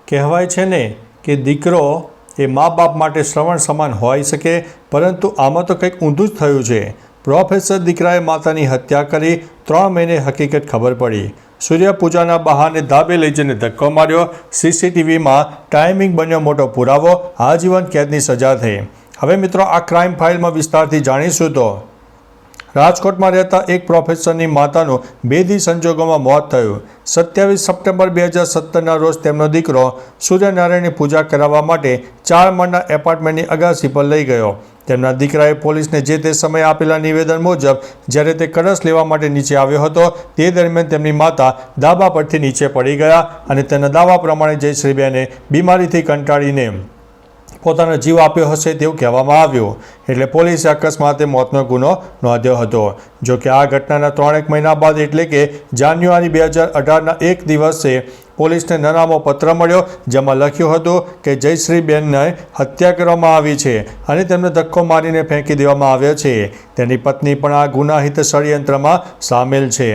કહેવાય છે ને કે દીકરો એ મા બાપ માટે શ્રવણ સમાન હોઈ શકે, પરંતુ આમાં તો કંઈક ઊંધું જ થયું છે. પ્રોફેસર દીકરાએ માતાની હત્યા કરી, 3 મહિને હકીકત ખબર પડી. સૂર્ય પૂજાના બહાને ધાબે લઈ જઈને ધક્કો માર્યો. સીસીટીવીમાં ટાઈમિંગ બન્યો મોટો પુરાવો. આજીવન કેદની સજા થઈ. હવે મિત્રો આ ક્રાઇમ ફાઇલમાં વિસ્તારથી જાણીશું. તો રાજકોટમાં રહેતા એક પ્રોફેસરની માતાનું બેદી સંજોગોમાં મોત થયું. 27 સપ્ટેમ્બર 2017ના રોજ તેમનો દીકરો સૂર્યનારાયણની પૂજા કરાવવા માટે 4 માળના એપાર્ટમેન્ટની અગાસી પર લઈ ગયો. તેમના દીકરાએ પોલીસને જે તે સમયે આપેલા નિવેદન મુજબ જ્યારે તે કળશ લેવા માટે નીચે આવ્યો હતો તે દરમિયાન તેમની માતા ધાબા પરથી નીચે પડી ગયા અને તેના દાવા પ્રમાણે જયશ્રીબેને બીમારીથી કંટાળીને પોતાનો જીવ આપ્યો હશે તેવું કહેવામાં આવ્યું. એટલે પોલીસે અકસ્માતે મોતનો ગુનો નોંધ્યો હતો. જો કે આ ઘટનાના 3 મહિના બાદ એટલે કે જાન્યુઆરી 2018ના એક દિવસે પોલીસને નનામો પત્ર મળ્યો, જેમાં લખ્યું હતું કે જયશ્રીબેનને હત્યા કરવામાં આવી છે અને તેમને ધક્કો મારીને ફેંકી દેવામાં આવ્યો છે. તેની પત્ની પણ આ ગુનાહિત ષડયંત્રમાં સામેલ છે.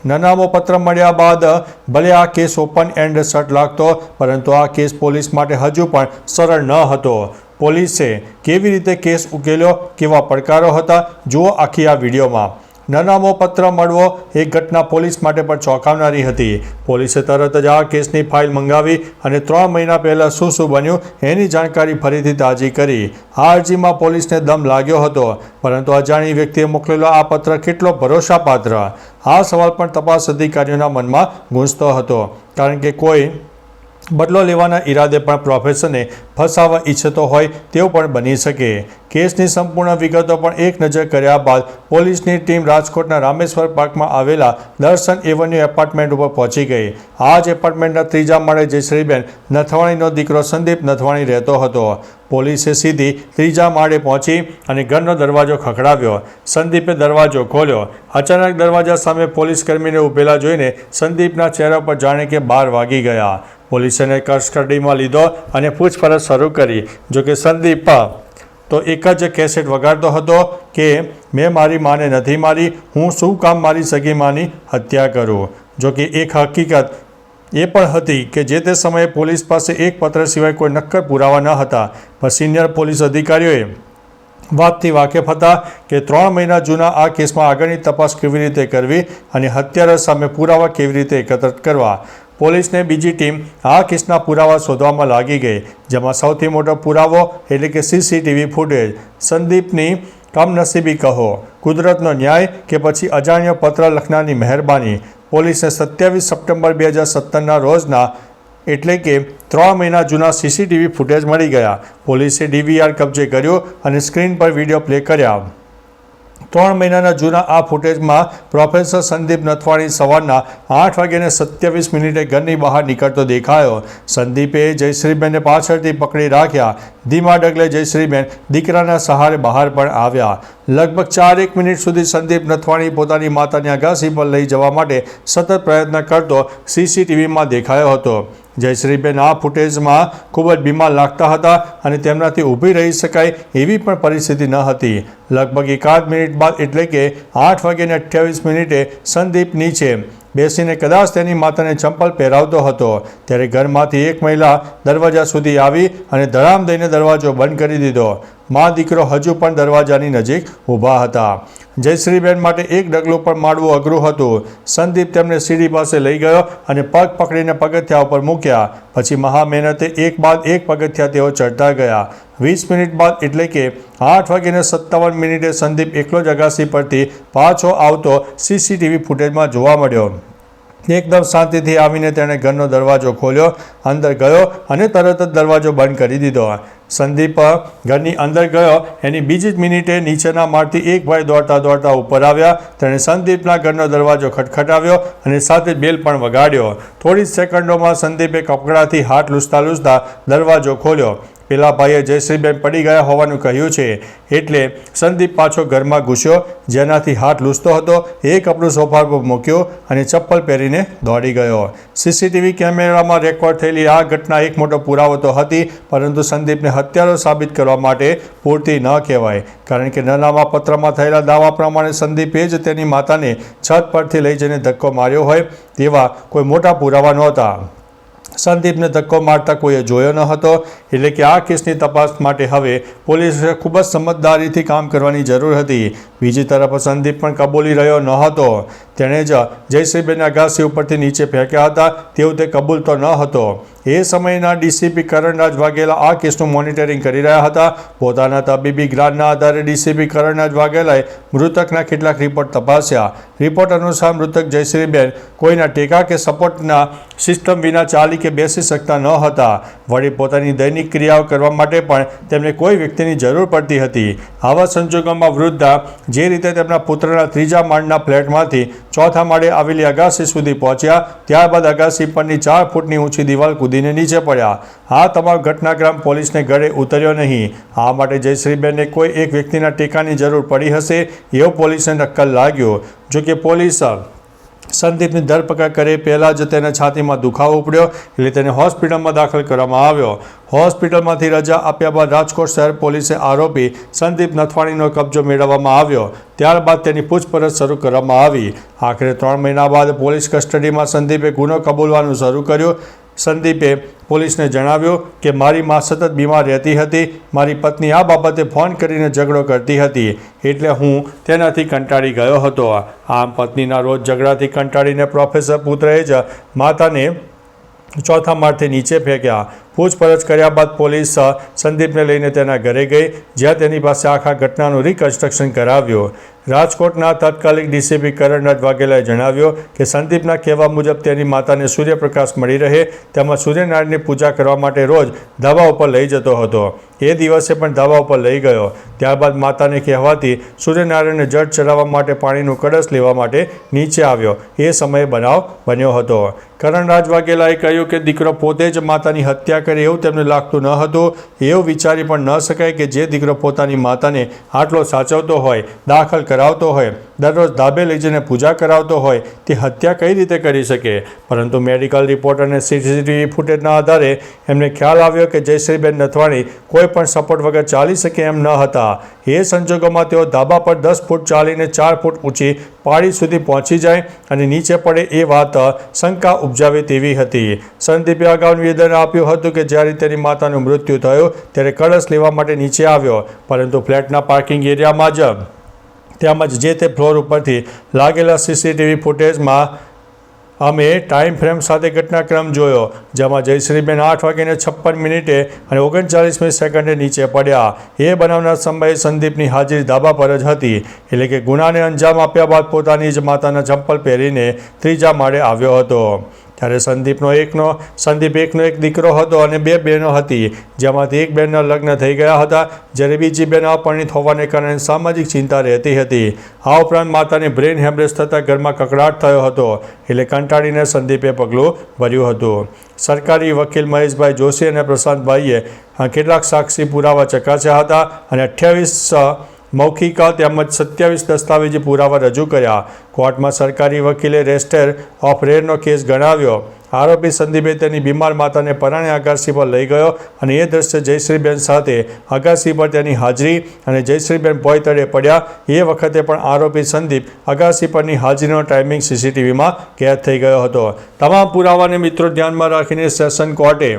નનામો પત્ર મળ્યા બાદ ભલે આ કેસ ઓપન એન્ડ શટ લાગતો, પરંતુ આ કેસ પોલીસ માટે હજુ પણ સરળ ન હતો. પોલીસે કેવી રીતે કેસ ઉકેલ્યો, કેવા પડકારો હતા, જુઓ આખી આ વિડીયોમાં. નનામો પત્ર મળવો એક ઘટના પોલીસ માટે પણ ચોંકાવનારી હતી. પોલીસે તરત જ આ કેસની ફાઇલ મંગાવી અને 3 મહિના પહેલાં શું બન્યું એની જાણકારી ફરીથી તાજી કરી. આ અરજીમાં પોલીસને દમ લાગ્યો હતો, પરંતુ અજાણી વ્યક્તિએ મોકલેલો આ પત્ર કેટલો ભરોસાપાત્ર? આ સવાલ પણ તપાસ અધિકારીઓના મનમાં ગૂંજતો હતો, કારણ કે કોઈ બદલો લેવાના ઈરાદે પણ પ્રોફેસરને ફસાવવા ઈચ્છતો હોય તેવું પણ બની શકે. કેસની સંપૂર્ણ વિગતો પણ એક નજર કર્યા બાદ પોલીસની ટીમ રાજકોટના રામેશ્વર પાર્કમાં આવેલા દર્શન એવન્યુ એપાર્ટમેન્ટ ઉપર પહોંચી ગઈ. આ જ એપાર્ટમેન્ટના 3જા માળે જયશ્રીબેન નથવાણીનો દીકરો સંદીપ નથવાણી રહેતો હતો. પોલીસે સીધી 3જા માળે પહોંચી અને ઘરનો દરવાજો ખખડાવ્યો. સંદીપે દરવાજો ખોલ્યો. અચાનક દરવાજા સામે પોલીસકર્મીને ઊભેલા જોઈને સંદીપના ચહેરા પર જાણે કે 12 વાગી ગયા. પોલીસને કસ્ટડીમાં લીધો અને પૂછપરછ શરૂ કરી. જોકે સંદીપ તો એક જ કેસેટ વગાડતો હતો કે મેં મારી માને નથી મારી, હું શું કામ મારી સગી માની હત્યા કરું. જોકે એક હકીકત એ પણ હતી કે જે તે સમયે પોલીસ પાસે એક પત્ર સિવાય કોઈ નક્કર પુરાવા ન હતા. પણ સિનિયર પોલીસ અધિકારીઓએ વાતથી વાકેફ હતા કે 3 મહિના જૂના આ કેસમાં આગળની તપાસ કેવી રીતે કરવી અને હત્યારા સામે પુરાવા કેવી રીતે એકત્રિત કરવા. પોલીસને બીજી ટીમ આ કેસના પુરાવા શોધવામાં લાગી ગઈ, જેમાં સૌથી મોટો પુરાવો એટલે કે સીસીટીવી ફૂટેજ. સંદીપની કમનસીબી કહો, કુદરતનો ન્યાય કે પછી અજાણ્યો પત્ર લખનારની મહેરબાની. પોલીસને 27 સપ્ટેમ્બર 2017ના રોજના એટલે કે 3 મહિના જૂના સીસીટીવી ફૂટેજ મળી ગયા. પોલીસે DVR કબજે કર્યો અને સ્ક્રીન પર વિડીયો પ્લે કર્યા. 3 મહિનાના જૂના આ ફૂટેજમાં પ્રોફેસર સંદીપ નથવાણી સવારના 8:27 ઘરની બહાર નીકળતો દેખાયો. સંદીપે જયશ્રીબેનને પાછળથી પકડી રાખ્યા. ધીમા ડગલે જયશ્રીબેન દીકરાના સહારે બહાર પણ આવ્યા. લગભગ 4 મિનિટ સુધી સંદીપ નથવાણી પોતાની માતાની અગાસી પર લઈ જવા માટે સતત પ્રયત્ન કરતો સીસીટીવીમાં દેખાયો હતો. જયશ્રીબેન આ ફૂટેજમાં ખૂબ જ બીમાર લાગતા હતા અને તેમનાથી ઊભી રહી શકાય એવી પણ પરિસ્થિતિ ન હતી. લગભગ 1 મિનિટ બાદ એટલે કે 8:28 સંદીપ નીચે બેસીને કદાચ તેની માતાને ચંપલ પહેરાવતો હતો ત્યારે ઘરમાંથી એક મહિલા દરવાજા સુધી આવી અને ધડામ દઈને દરવાજો બંધ કરી દીધો. મા દીકરો હજુ પણ દરવાજાની નજીક ઊભા હતા. જયશ્રીબેન માટે એક ડગલું પણ માંડવું અઘરું હતું. સંદીપ તેમને સીડી પાસે લઈ ગયો અને પગ પકડીને પગથિયા ઉપર મૂક્યા. પછી મહા મહેનતે એક બાદ એક પગથિયા તેઓ ચડતા ગયા. 20 મિનિટ બાદ એટલે કે 8:57 સંદીપ એકલો જ અગાસી પરથી પાછો આવતો સીસીટીવી ફૂટેજમાં જોવા મળ્યો. એકદમ શાંતિથી આવીને તેણે ઘરનો દરવાજો ખોલ્યો, અંદર ગયો અને તરત જ દરવાજો બંધ કરી દીધો. સંદીપ ઘરની અંદર ગયો એની બીજી જ મિનિટે નીચેના માળથી એક ભાઈ દોડતા દોડતા ઉપર આવ્યા. તેણે સંદીપના ઘરનો દરવાજો ખટખટાવ્યો અને સાથે બેલ પણ વગાડ્યો. થોડી જ સેકન્ડોમાં સંદીપે કપડાથી હાથ લૂછતા દરવાજો ખોલ્યો. પેલા ભાઈએ જયશ્રીબેન પડી ગયા હોવાનું કહ્યું છે એટલે સંદીપ પાછો ઘરમાં ઘૂસ્યો. જેનાથી હાથ લૂછતો હતો એ કપડું સોફા પર મૂક્યો અને ચપ્પલ પહેરીને દોડી ગયો. સીસીટીવી કેમેરામાં રેકોર્ડ થયેલી આ ઘટના એક મોટો પુરાવો તો હતી, પરંતુ સંદીપને હત્યારો સાબિત કરવા માટે પૂરતી ન કહેવાય, કારણ કે નનામા પત્રમાં થયેલા દાવા પ્રમાણે સંદીપે જ તેની માતાને છત પરથી લઈ જઈને ધક્કો માર્યો હોય તેવા કોઈ મોટા પુરાવા નહોતા. સંદીપને ધક્કો મારતા કોઈએ જોયો ન હતો. એટલે કે આ કેસની તપાસ માટે હવે પોલીસે ખૂબ જ સમજદારીથી કામ કરવાની જરૂર હતી. બીજી તરફ સંદીપ પણ કબૂલી રહ્યો ન હતો. તેણે જ જયશ્રીબેનને અગાસી ઉપરથી નીચે ફેંક્યા હતા તેવું તે કબૂલતો ન હતો. એ સમયના ડીસીપી કરણરાજ વાઘેલા આ કેસનું મોનિટરિંગ કરી રહ્યા હતા. પોતાના તબીબી જ્ઞાનના આધારે ડીસીપી કરણરાજ વાઘેલાએ મૃતકના કેટલાક રિપોર્ટ તપાસ્યા. રિપોર્ટ અનુસાર મૃતક જયશ્રીબેન કોઈના ટેકા કે સપોર્ટના સિસ્ટમ વિના ચાલી કે બેસી શકતા ન હતા. વળી પોતાની દૈનિક ક્રિયાઓ કરવા માટે પણ તેમને કોઈ વ્યક્તિની જરૂર પડતી હતી. આવા સંજોગોમાં વૃદ્ધા જે રીતે તેમના પુત્રના ત્રીજા માળના ફ્લેટમાંથી ચોથા માળે આવેલી અગાસી સુધી પહોંચ્યા, ત્યારબાદ અગાસી પરની 4 ફૂટની ઊંચી દિવાલ કૂદીને નીચે પડ્યા. આ તમામ ઘટનાક્રમ પોલીસને ગળે ઉતર્યો નહીં. આ માટે જયશ્રીબેનને કોઈ એક વ્યક્તિના ટેકાની જરૂર પડી હશે એવું પોલીસને નક્કલ લાગ્યું. જોકે પોલીસ સંદીપની ધરપકડ કરે પહેલાં જ તેના છાતીમાં દુખાવો ઉપડ્યો એટલે તેને હોસ્પિટલમાં દાખલ કરવામાં આવ્યો. હોસ્પિટલમાંથી રજા આપ્યા બાદ રાજકોટ શહેર પોલીસે આરોપી સંદીપ નથવાણીનો કબજો મેળવવામાં આવ્યો. ત્યારબાદ તેની પૂછપરછ શરૂ કરવામાં આવી. આખરે 3 મહિના બાદ પોલીસ કસ્ટડીમાં સંદીપે ગુનો કબૂલવાનું શરૂ કર્યું. સંદીપે પોલીસને જણાવ્યું કે મારી મા સતત બીમાર રહેતી હતી. મારી પત્ની આ બાબતે ફોન કરીને ઝઘડો કરતી હતી એટલે હું તેનાથી કંટાળી ગયો હતો. આમ પત્નીના રોજ ઝઘડાથી કંટાળીને પ્રોફેસર પુત્રએ જ માતાને ચોથા માળથી નીચે ફેંક્યા. પૂછપરછ કર્યા બાદ પોલીસ સંદીપને લઈને તેના ઘરે ગઈ, જ્યાં તેની પાસે આખા ઘટનાનું રિકન્સ્ટ્રક્શન કરાવ્યું. રાજકોટના તત્કાલીન ડીસીપી કરણરાજ વાઘેલાએ જણાવ્યું કે સંદીપના કહેવા મુજબ તેની માતાને સૂર્યપ્રકાશ મળી રહે તેમાં સૂર્યનારાયણની પૂજા કરવા માટે રોજ ધાબા ઉપર લઈ જતો હતો. એ દિવસે પણ ધાબા ઉપર લઈ ગયો. ત્યારબાદ માતાને કહેવાથી સૂર્યનારાયણને જળ ચડાવવા માટે પાણીનું કળશ લેવા માટે નીચે આવ્યો. એ સમયે બનાવ બન્યો હતો. કરણરાજ વાઘેલાએ કહ્યું કે દીકરો પોતે જ માતાની હત્યા કરે એવું તેમને લાગતું ન હતું. એવું વિચારી પણ ન શકાય કે જે દીકરો પોતાની માતાને આટલો સાચવતો હોય, દાખલ કરાવતો હોય, દરરોજ ધાબે લઈ જઈને પૂજા કરાવતો હોય, તે હત્યા કઈ રીતે કરી શકે. પરંતુ મેડિકલ રિપોર્ટ અને સીસીટીવી ફૂટેજના આધારે એમને ખ્યાલ આવ્યો કે જયશ્રીબેન નથવાણી કોઈ પણ સપોર્ટ વગર ચાલી શકે એમ ન હતા. એ સંજોગોમાં તેઓ ધાબા પર 10 ફૂટ ચાલીને 4 ફૂટ ઊંચી પાળી સુધી પહોંચી જાય અને નીચે પડે એ વાત શંકા ઉપજાવે તેવી હતી. સંદીપે અગાઉ નિવેદન આપ્યું હતું કે જ્યારે તેની માતાનું મૃત્યુ થયું ત્યારે કળશ લેવા માટે નીચે આવ્યો, પરંતુ ફ્લેટના પાર્કિંગ એરિયામાં જ તેમજ જે તે ફ્લોર ઉપરથી લાગેલા સીસીટીવી ફૂટેજમાં અમે ટાઈમ ફ્રેમ સાથે ઘટનાક્રમ જોયો, જેમાં જયશ્રીબેન 8:56 અને 39 સેકન્ડે નીચે પડ્યા. એ બનાવના સમયે સંદીપની હાજરી ધાબા પર જ હતી. એટલે કે ગુનાને અંજામ આપ્યા બાદ પોતાની જ માતાના ચંપલ પહેરીને ત્રીજા માળે આવ્યો હતો. ત્યારે સંદીપ એકનો એક દીકરો હતો અને 2 બહેનો હતી, જેમાંથી એક બહેનના લગ્ન થઈ ગયા હતા, જ્યારે બીજી બહેન અપરિણિત હોવાને કારણે સામાજિક ચિંતા રહેતી હતી. આ ઉપરાંત માતાને બ્રેન હેમરેજ થતાં ઘરમાં કકળાટ થયો હતો. એટલે કંટાળીને સંદીપે પગલું ભર્યું હતું. સરકારી વકીલ મહેશભાઈ જોશી અને પ્રશાંતભાઈએ કેટલાક સાક્ષી પુરાવા ચકાસ્યા હતા અને 28 મૌખિક તેમજ 27 દસ્તાવેજી પુરાવા રજૂ કર્યા. કોર્ટમાં સરકારી વકીલે રેસ્ટેર ઓફ રેરનો કેસ ગણાવ્યો. આરોપી સંદીપે તેની બીમાર માતાને પરાણે અગાસી પર લઈ ગયો અને એ દ્રશ્ય જયશ્રીબેન સાથે અગાસી પર તેની હાજરી અને જયશ્રીબેન ભોંય તળે પડ્યા એ વખતે પણ આરોપી સંદીપ અગાસી પરની હાજરીનો ટાઈમિંગ સીસીટીવીમાં કેદ થઈ ગયો હતો. તમામ પુરાવાને મિત્રો ધ્યાનમાં રાખીને સેશન કોર્ટે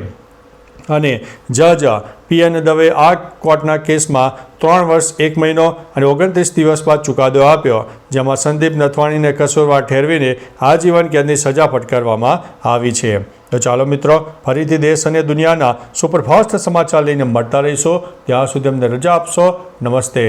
અને જજ PN દવે આ કોર્ટના કેસમાં 3 વર્ષ 1 મહિનો અને 29 દિવસ બાદ ચુકાદો આપ્યો, જેમાં સંદીપ નથવાણીને કસૂરવાર ઠેરવીને આજીવન કેદની સજા ફટકારવામાં આવી છે. તો ચાલો મિત્રો, ફરીથી દેશ અને દુનિયાના સુપરફાસ્ટ સમાચાર લઈને મળતા રહીશું. ત્યાં સુધી અમને રજા આપશો. નમસ્તે.